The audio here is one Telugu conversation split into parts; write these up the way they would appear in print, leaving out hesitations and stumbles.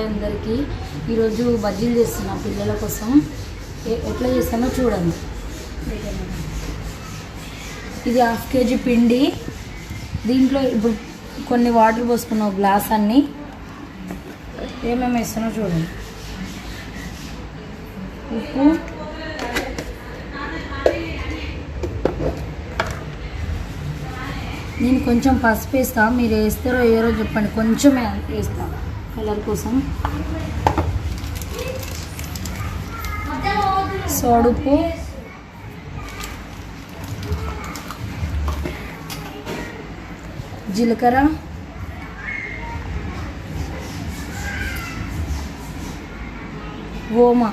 అందరికీ. ఈరోజు బజ్జీలు చేస్తున్నా పిల్లల కోసం. ఎట్లా చేస్తానో చూడండి. ఇది 1/2 kg పిండి. దీంట్లో ఇప్పుడు కొన్ని వాటర్ పోసుకున్న గ్లాస్ అన్నీ ఏమేమి వేస్తానో చూడండి. ఉప్పు, నేను కొంచెం పసుపు వేస్తా, మీరు వేస్తారో వేయరో చెప్పండి. కొంచెమే వేస్తా కలర్ కోసం. సోడుపు, జీలకర్ర, ఓమ,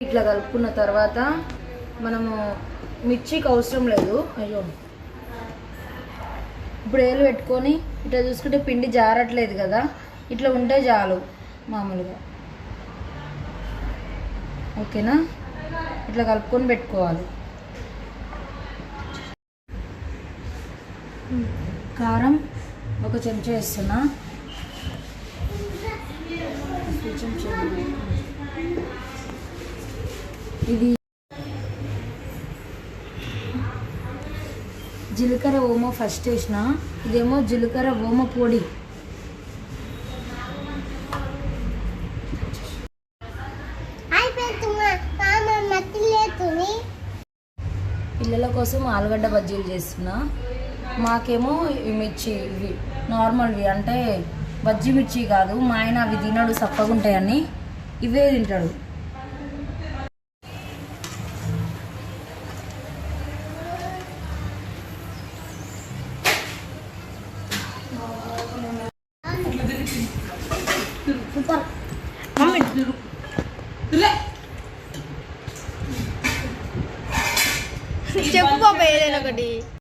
ఇట్లా కలుపుకున్న తర్వాత మనము మిర్చికి అవసరం లేదు. అయ్యో, ఇప్పుడు ఏలు పెట్టుకొని ఇట్లా చూసుకుంటే పిండి జారట్లేదు కదా, ఇట్లా ఉంటే చాలు మామూలుగా. ఓకేనా? ఇట్లా కలుపుకొని పెట్టుకోవాలి. కారం 1 చెంచా వేస్తున్నా. ఇది జీలకర్ర ఓమ ఫస్ట్ వేసిన. ఇదేమో జీలకర్ర ఓమ పొడి. పిల్లల కోసం ఆలుగడ్డ బజ్జీలు చేస్తున్నా. మాకేమో మిర్చి, ఇవి నార్మల్వి, అంటే బజ్జీ మిర్చి కాదు. మా ఆయన అవి తినడు, సప్పగా ఉంటాయని ఇవే తింటాడు. చెప్పు బాబా ఏదైనా ఒకటి.